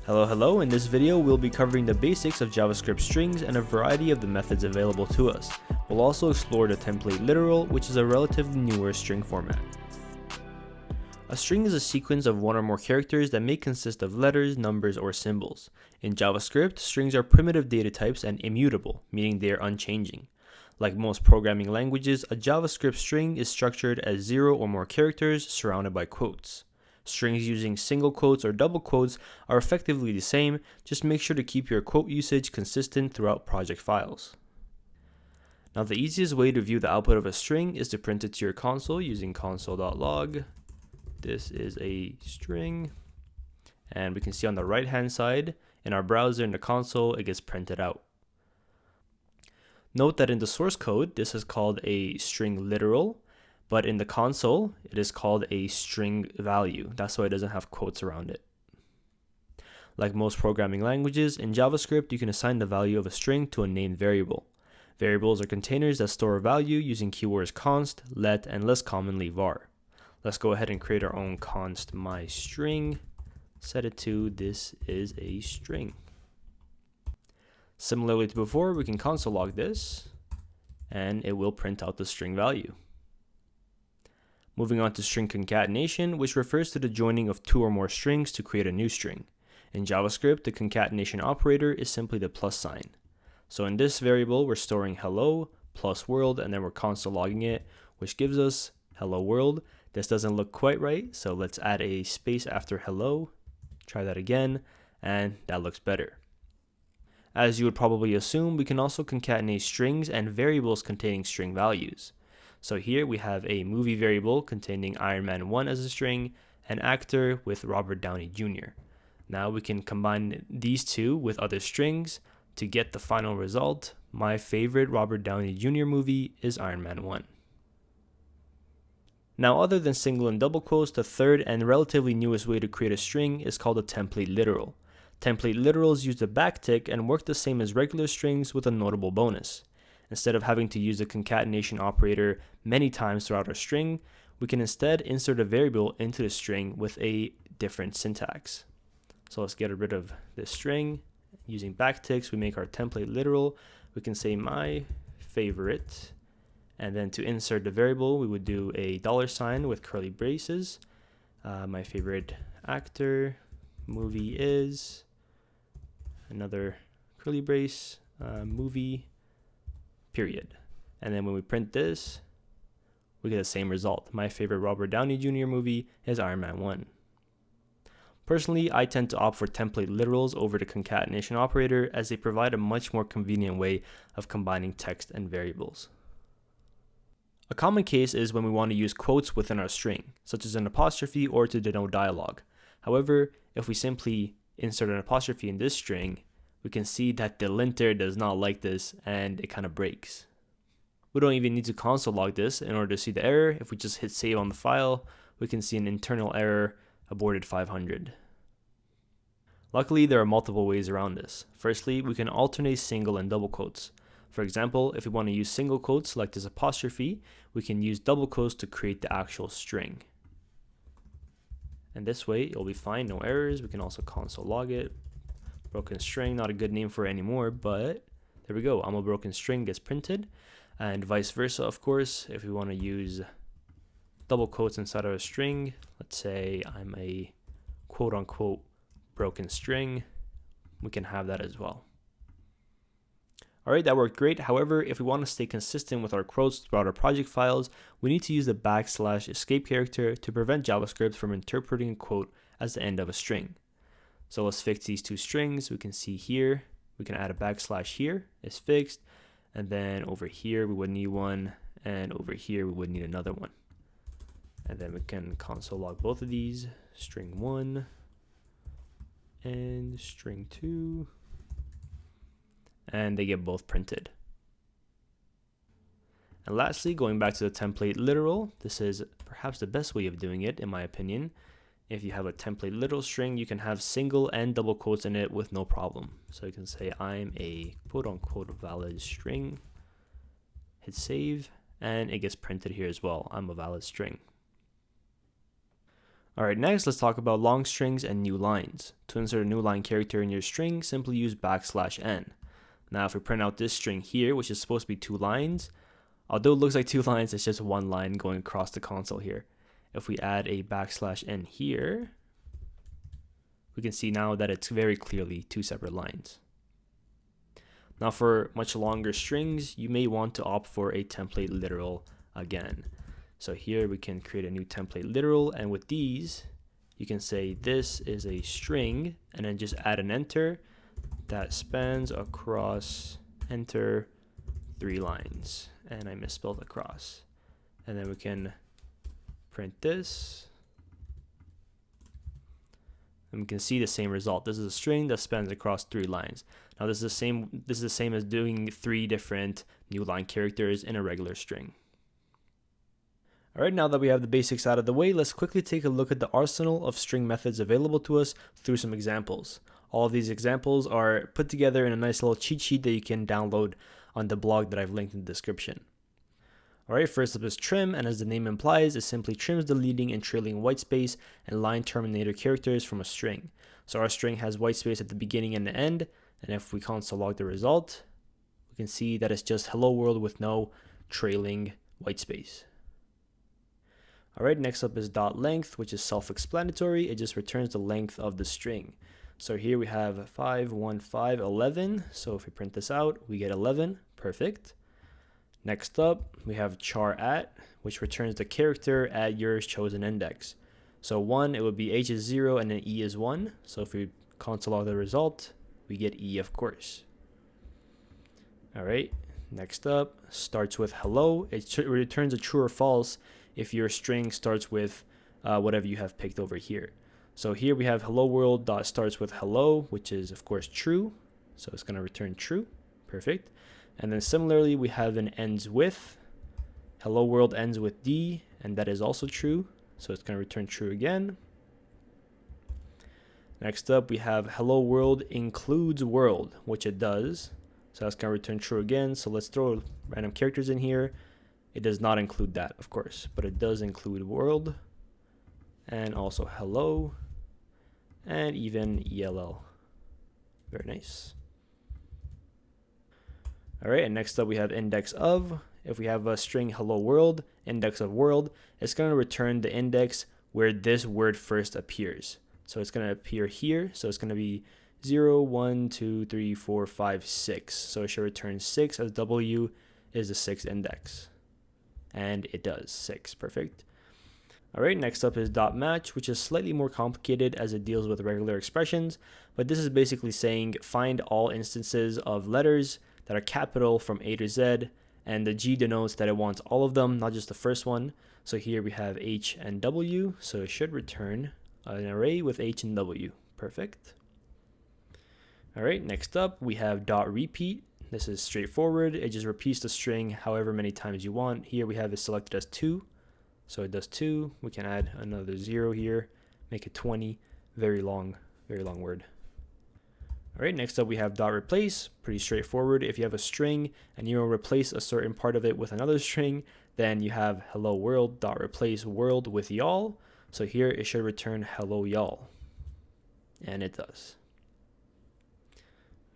Hello, in this video we'll be covering the basics of JavaScript strings and a variety of the methods available to us. We'll also explore the template literal, which is a relatively newer string format. A string is a sequence of one or more characters that may consist of letters, numbers, or symbols. In JavaScript, strings are primitive data types and immutable, meaning they are unchanging. Like most programming languages, a JavaScript string is structured as 0 or more characters surrounded by quotes. Strings using single quotes or double quotes are effectively the same, just make sure to keep your quote usage consistent throughout project files. Now the easiest way to view the output of a string is to print it to your console using console.log. This is a string, and we can see on the right hand side in our browser in the console it gets printed out. Note that in the source code this is called a string literal, but in the console, it is called a string value. That's why it doesn't have quotes around it. Like most programming languages, in JavaScript, you can assign the value of a string to a named variable. Variables are containers that store a value using keywords const, let, and less commonly var. Let's go ahead and create our own const myString. Set it to this is a string. Similarly to before, we can console log this, and it will print out the string value. Moving on to string concatenation, which refers to the joining of two or more strings to create a new string. In JavaScript, the concatenation operator is simply the plus sign. So in this variable, we're storing hello plus world, and then we're console logging it, which gives us hello world. This doesn't look quite right, so let's add a space after hello. Try that again, and that looks better. As you would probably assume, we can also concatenate strings and variables containing string values. So here we have a movie variable containing Iron Man 1 as a string, and actor with Robert Downey Jr. Now we can combine these two with other strings to get the final result. My favorite Robert Downey Jr. movie is Iron Man 1. Now, other than single and double quotes, the third and relatively newest way to create a string is called a template literal. Template literals use the backtick and work the same as regular strings with a notable bonus. Instead of having to use the concatenation operator many times throughout our string, we can instead insert a variable into the string with a different syntax. So let's get rid of this string. Using backticks, we make our template literal. We can say my favorite, and then to insert the variable, we would do a $sign with curly braces. My favorite actor, movie is, another curly brace, movie, period. And then when we print this, we get the same result. My favorite Robert Downey Jr. movie is Iron Man 1. Personally, I tend to opt for template literals over the concatenation operator as they provide a much more convenient way of combining text and variables. A common case is when we want to use quotes within our string, such as an apostrophe or to denote dialogue. However, if we simply insert an apostrophe in this string, we can see that the linter does not like this and it kind of breaks. We don't even need to console log this in order to see the error. If we just hit save on the file, we can see an internal error, aborted 500. Luckily, there are multiple ways around this. Firstly, we can alternate single and double quotes. For example, if we want to use single quotes like this apostrophe, we can use double quotes to create the actual string. And this way, it'll be fine, no errors. We can also console log it. Broken string, not a good name for it anymore, but there we go. I'm a broken string gets printed, and vice versa, of course. If we want to use double quotes inside of a string, let's say I'm a quote unquote broken string, we can have that as well. All right, that worked great. However, if we want to stay consistent with our quotes throughout our project files, we need to use the / escape character to prevent JavaScript from interpreting a quote as the end of a string. So let's fix these two strings. We can see here, we can add a / here, it's fixed. And then over here, we would need one. And over here, we would need another one. And then we can console log both of these, string 1 and string 2. And they get both printed. And lastly, going back to the template literal, this is perhaps the best way of doing it, in my opinion. If you have a template literal string, you can have single and double quotes in it with no problem. So you can say I'm a quote unquote valid string, hit save, and it gets printed here as well. I'm a valid string. Alright, next let's talk about long strings and new lines. To insert a new line character in your string, simply use \n. Now if we print out this string here, which is supposed to be 2 lines, although it looks like 2 lines, it's just 1 line going across the console here. If we add a \n here, we can see now that it's very clearly 2 separate lines. Now for much longer strings, you may want to opt for a template literal again. So here we can create a new template literal, and with these, you can say this is a string, and then just add an enter that spans across enter 3 lines. And I misspelled across. And then we can print this. And we can see the same result. This is a string that spans across 3 lines. Now this is the same as doing 3 different new line characters in a regular string. Alright, now that we have the basics out of the way, let's quickly take a look at the arsenal of string methods available to us through some examples. All of these examples are put together in a nice little cheat sheet that you can download on the blog that I've linked in the description. Alright, first up is trim, and as the name implies, it simply trims the leading and trailing whitespace and line terminator characters from a string. So our string has whitespace at the beginning and the end, and if we console log the result, we can see that it's just hello world with no trailing whitespace. Alright, next up is .length, which is self-explanatory. It just returns the length of the string. So here we have 5, 1, 5, 11. So if we print this out, we get 11. Perfect. Next up, we have char at, which returns the character at your chosen index. So 1, it would be h is 0 and then e is 1. So if we console log the result, we get e, of course. Alright, next up, starts with hello. It returns a true or false if your string starts with whatever you have picked over here. So here we have hello world dot starts with hello, which is of course true. So it's going to return true. Perfect. And then similarly, we have an ends with. Hello world ends with D, and that is also true. So it's going to return true again. Next up, we have hello world includes world, which it does. So that's going to return true again. So let's throw random characters in here. It does not include that, of course, but it does include world and also hello and even ELL. Very nice. All right, and next up we have index of. If we have a string hello world, index of world, it's going to return the index where this word first appears. So it's going to appear here. So it's going to be 0, 1, 2, 3, 4, 5, 6. So it should return 6 as W is the 6th index. And it does 6. Perfect. All right, next up is .match, which is slightly more complicated as it deals with regular expressions, but this is basically saying find all instances of letters that are capital from A to Z, and the G denotes that it wants all of them, not just the first one. So here we have H and W, so it should return an array with H and W. Perfect. All right, next up we have .repeat. This is straightforward. It just repeats the string however many times you want. Here we have it selected as 2. So it does 2. We can add another 0 here, make it 20. Very long word. All right, next up we have .replace. Pretty straightforward. If you have a string and you replace a certain part of it with another string, then you have hello world .replace world with y'all. So here it should return hello y'all. And it does.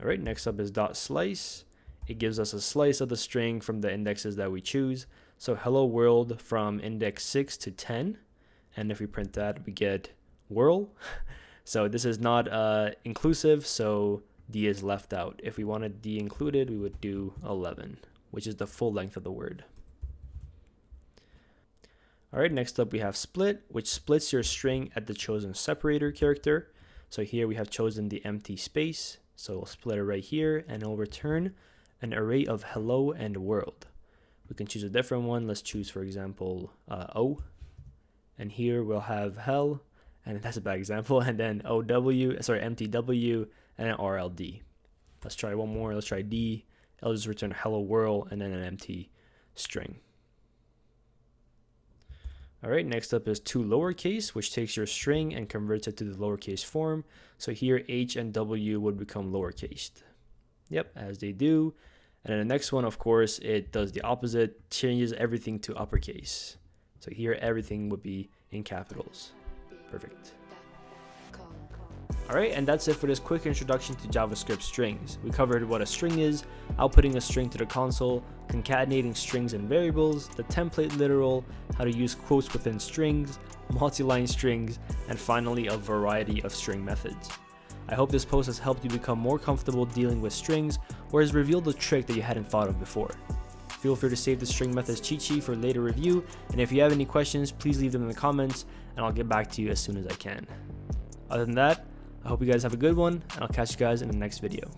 All right, next up is .slice. It gives us a slice of the string from the indexes that we choose. So hello world from index 6 to 10. And if we print that, we get whirl. So this is not inclusive, so D is left out. If we wanted D included, we would do 11, which is the full length of the word. All right, next up we have split, which splits your string at the chosen separator character. So here we have chosen the empty space. So we'll split it right here, and it'll return an array of hello and world. We can choose a different one. Let's choose, for example, O. And here we'll have hell, and that's a bad example, and then empty W, and then RLD. Let's try one more. Let's try D. It'll just return hello world, and then an empty string. All right, next up is to lowercase, which takes your string and converts it to the lowercase form. So here H and W would become lowercase. Yep, as they do. And then the next one, of course, it does the opposite, changes everything to uppercase. So here everything would be in capitals. Perfect. Alright, and that's it for this quick introduction to JavaScript strings. We covered what a string is, outputting a string to the console, concatenating strings and variables, the template literal, how to use quotes within strings, multi-line strings, and finally a variety of string methods. I hope this post has helped you become more comfortable dealing with strings or has revealed a trick that you hadn't thought of before. Feel free to save the string methods cheat sheet for later review, and if you have any questions, please leave them in the comments and I'll get back to you as soon as I can. Other than that, I hope you guys have a good one, and I'll catch you guys in the next video.